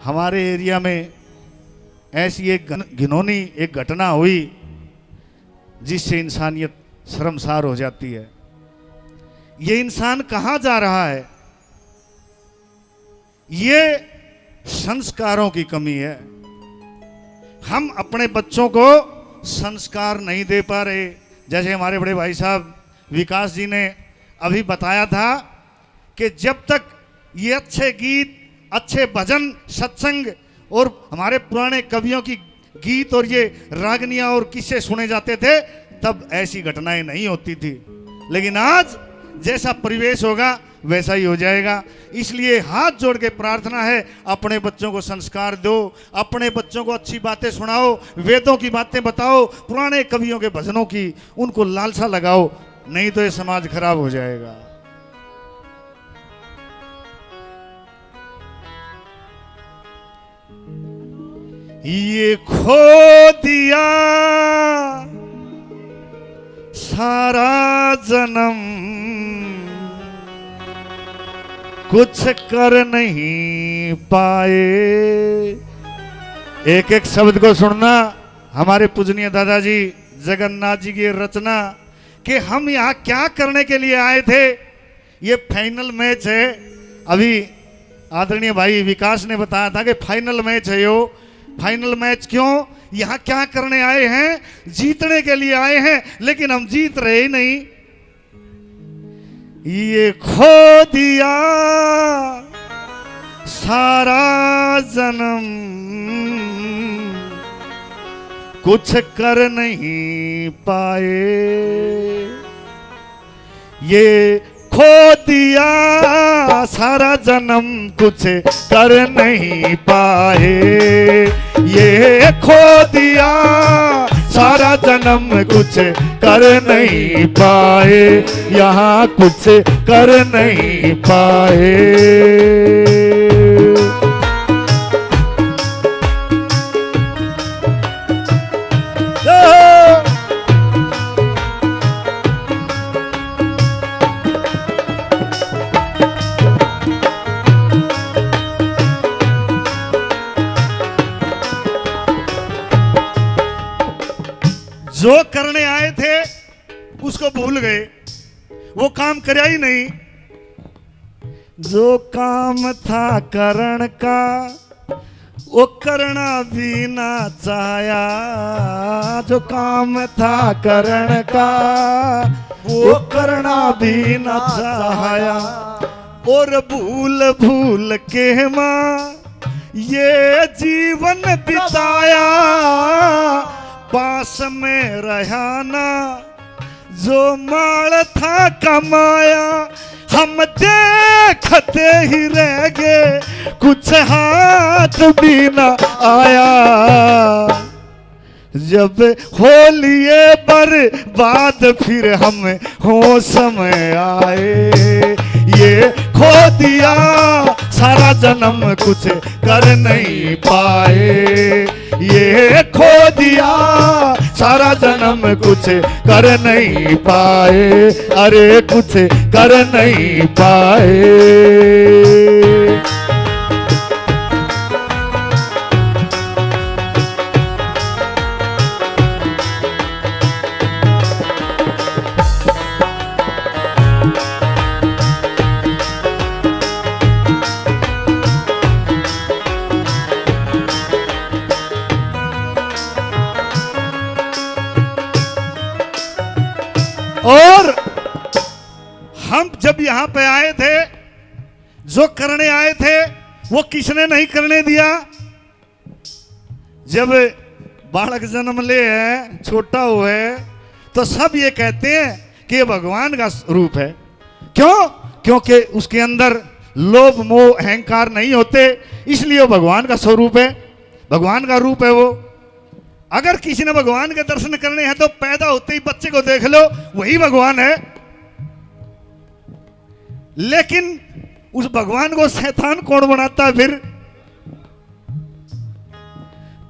हमारे एरिया में ऐसी एक घिनौनी एक घटना हुई जिससे इंसानियत शर्मसार हो जाती है। ये इंसान कहाँ जा रहा है? ये संस्कारों की कमी है। हम अपने बच्चों को संस्कार नहीं दे पा रहे। जैसे हमारे बड़े भाई साहब विकास जी ने अभी बताया था कि जब तक ये अच्छे गीत, अच्छे भजन, सत्संग और हमारे पुराने कवियों की गीत और ये रागनियां और किस्से सुने जाते थे तब ऐसी घटनाएं नहीं होती थी। लेकिन आज जैसा परिवेश होगा वैसा ही हो जाएगा। इसलिए हाथ जोड़ के प्रार्थना है, अपने बच्चों को संस्कार दो, अपने बच्चों को अच्छी बातें सुनाओ, वेदों की बातें बताओ, पुराने कवियों के भजनों की उनको लालसा लगाओ, नहीं तो ये समाज खराब हो जाएगा। ये खो दिया सारा जन्म, कुछ कर नहीं पाए। एक एक शब्द को सुनना। हमारे पूजनीय दादाजी जगन्नाथ जी की रचना कि हम यहाँ क्या करने के लिए आए थे। ये फाइनल मैच है। अभी आदरणीय भाई विकास ने बताया था कि फाइनल मैच है। यो फाइनल मैच क्यों? यहाँ क्या करने आए हैं? जीतने के लिए आए हैं, लेकिन हम जीत रहे ही नहीं। ये खो दिया सारा जन्म, कुछ कर नहीं पाए। ये खो दिया सारा जन्म, कुछ कर नहीं पाए। ये खो दिया सारा जन्म, कुछ कर नहीं पाए। यहाँ कुछ कर नहीं पाए। जो करने आए थे उसको भूल गए, वो काम करया ही नहीं। जो काम था करण का वो करना भी ना चाहया। जो काम था करण का वो करना भी ना चाहया। और भूल भूल के माँ ये जीवन बिताया। पास में रहना जो माल था कमाया। हम देखते ही रह गए, कुछ हाथ भी न आया। जब हो लिए बर्बाद फिर हम होश में आए। ये खो दिया सारा जन्म, कुछ कर नहीं पाए। ये खो दिया सारा जन्म, कुछ कर नहीं पाए। अरे कुछ कर नहीं पाए। और हम जब यहां पे आए थे, जो करने आए थे वो किसने नहीं करने दिया। जब बालक जन्म ले है, छोटा हुआ है, तो सब ये कहते हैं कि ये भगवान का रूप है। क्यों? क्योंकि उसके अंदर लोभ मोह अहंकार नहीं होते, इसलिए वो भगवान का स्वरूप है, भगवान का रूप है वो। अगर किसी ने भगवान के दर्शन करने हैं तो पैदा होते ही बच्चे को देख लो, वही भगवान है। लेकिन उस भगवान को शैतान कौन बनाता है फिर?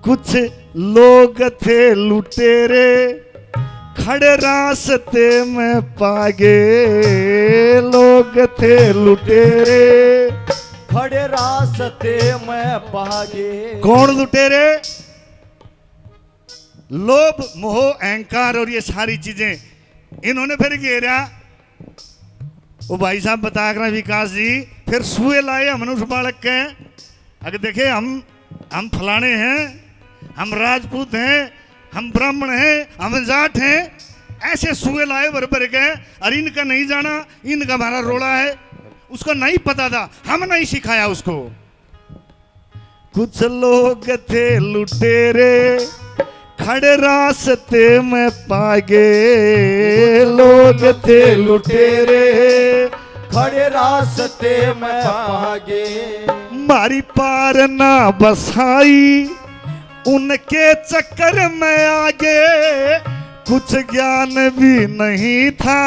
कुछ लोग थे लुटेरे, खड़े रास्ते में पागे। लोग थे लुटेरे, खड़े रास्ते में भागे। कौन लुटेरे? लोभ, मोह, अहंकार और ये सारी चीजें इन्होंने फिर घेरा। वो भाई साहब बता कर विकास जी फिर सुए लाए मनुष्य बालक के। अगर देखे हम फलाने हैं, हम राजपूत हैं, हम ब्राह्मण हैं, हम जाट हैं, ऐसे सुए लाए भर भर के। और इनका नहीं जाना, इनका हमारा रोड़ा है, उसको नहीं पता था, हम नहीं सिखाया उसको। कुछ लोग थे लुटेरे खड़े रास्ते में पागे। लोग थे लुटेरे खड़े रास्ते में भागे। मारी पार ना बसाई उनके चक्कर में आगे। कुछ ज्ञान भी नहीं था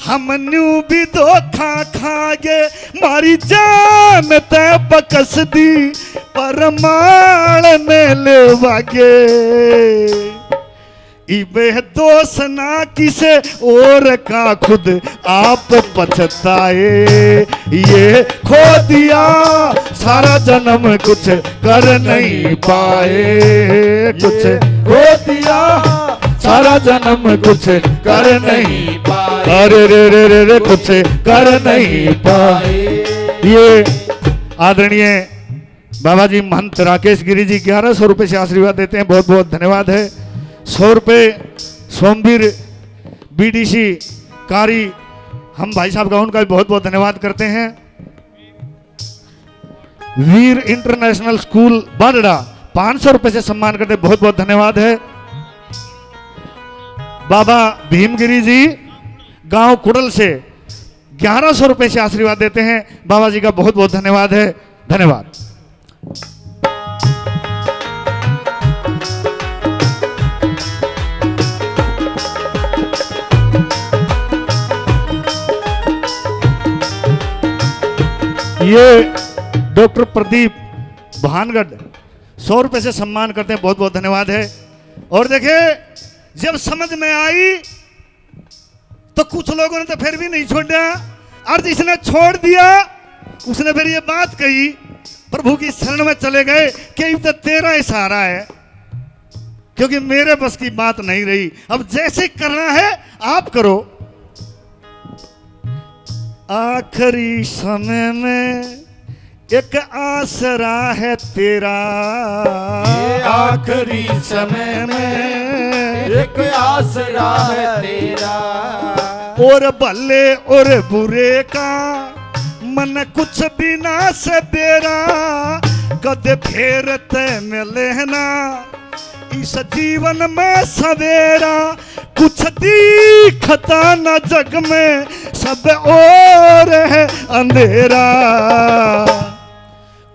हम न्यू भी धोखा खागे। मारी जान ते बकस दी परमाण ने ले वागे। इबे दोष ना किसे और का खुद आप पछताए। ये खो दिया सारा जन्म कुछ कर नहीं पाए। कुछ खो दिया सारा जन्म कुछ कर नहीं पाए। अरे रे रे रे रे कुछ कर नहीं पाए। ये आदरणीय बाबा जी महंत राकेश गिरी जी 1100 रुपए से आशीर्वाद देते हैं, बहुत बहुत धन्यवाद है। 100 रुपए सोमवीर बीडीसी कारी हम भाई साहब का उनका बहुत बहुत धन्यवाद करते हैं। वीर इंटरनेशनल स्कूल बाडड़ा 500 रुपए से सम्मान करते, बहुत बहुत धन्यवाद है। बाबा भीमगिरी जी गांव कुड़ल से 1100 रुपए से आशीर्वाद देते हैं, बाबा जी का बहुत बहुत धन्यवाद है। धन्यवाद। ये डॉक्टर प्रदीप भानगढ़ 100 रुपए से सम्मान करते हैं, बहुत बहुत धन्यवाद है। और देखे जब समझ में आई तो कुछ लोगों ने तो फिर भी नहीं छोड़ा, और जिसने छोड़ दिया उसने फिर ये बात कही, प्रभु की शरण में चले गए कि तो तेरा ही सहारा है, क्योंकि मेरे बस की बात नहीं रही। अब जैसे करना है आप करो। आखिरी समय में एक आसरा है तेरा। आखिरी समय में एक आसरा है तेरा। और भले और बुरे का मन कुछ भी ना से बेरा। कद फेरते में लेना इस जीवन में सवेरा। कुछ दिखता न जग में सब और है अंधेरा।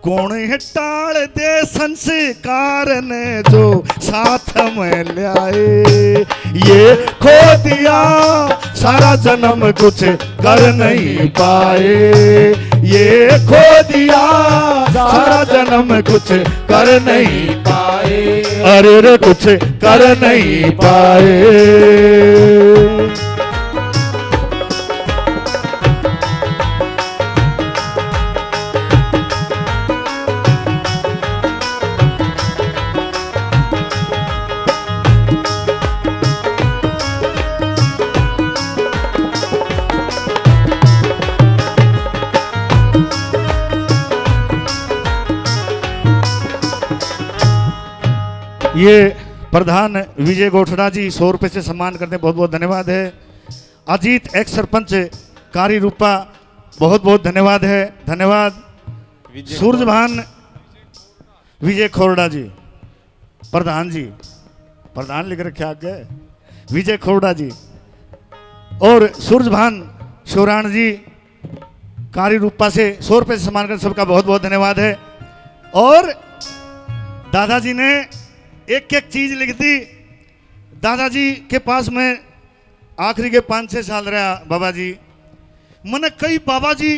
कौन है टाल दे संस्कार ने जो साथ में लाए। ये खो दिया सारा जन्म कुछ कर नहीं पाए। ये खो दिया सारा जन्म कुछ कर नहीं पाए। अरे रे कुछ कर नहीं पाए। ये प्रधान विजय गोठड़ा जी 100 रुपए से सम्मान करते हैं, बहुत बहुत धन्यवाद है। अजीत एक्स सरपंच कारी रूपा बहुत बहुत धन्यवाद है। धन्यवाद। सूरजभान विजय खोरडा जी प्रधान जी, प्रधान लिख रखे आगे विजय खोरडा जी। और सूरजभान शोराण जी कारी रूपा से 100 रुपए से सम्मान करते, सबका बहुत बहुत धन्यवाद है। और दादाजी ने एक एक चीज लिख दी। दादाजी के पास में आखिरी के 5-6 साल रहा बाबा जी। मैंने कई बाबा जी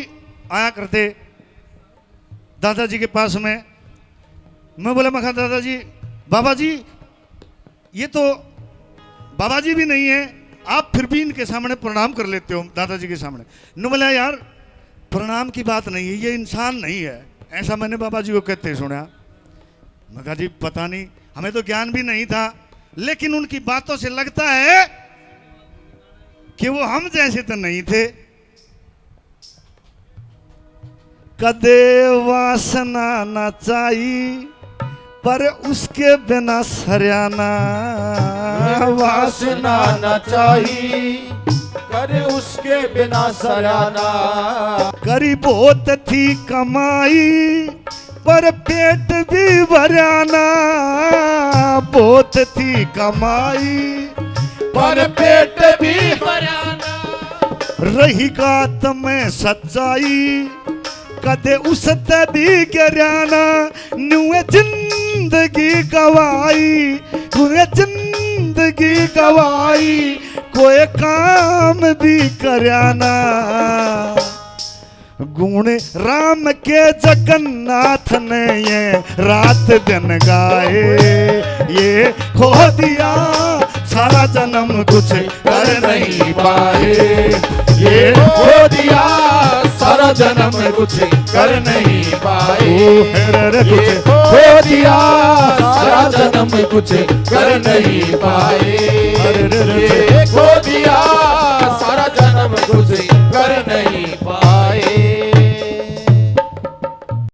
आया करते दादाजी के पास में। मैं बोला मैं दादाजी बाबा जी ये तो बाबा जी भी नहीं है, आप फिर भी इनके सामने प्रणाम कर लेते हो दादाजी के सामने। न बोला यार प्रणाम की बात नहीं है, ये इंसान नहीं है, ऐसा मैंने बाबा जी को कहते सुना। मैं कहा जी पता नहीं, हमें तो ज्ञान भी नहीं था, लेकिन उनकी बातों से लगता है कि वो हम जैसे तो नहीं थे। कदे वासना न चाहिए पर उसके बिना सरियाना, वासना न चाहिए करे उसके बिना सराना। करी बहुत थी कमाई पर पेट भी भराना, बहुत थी कमाई पर पेट भी भराना। रही गात में सच्चाई कदे उसते भी गिराना। नुए जिंदगी गवाई, तूने जिंदगी गवाई, कोई काम भी कराना। गुण राम के जगन्नाथ ने ये रात दिन गाए, ये खो दिया सारा जन्म कुछ कर नहीं पाए, ये खो दिया सारा जन्म कुछ कर नहीं पाए। ये खो दिया सारा जन्म कुछ कर नहीं पाए। ये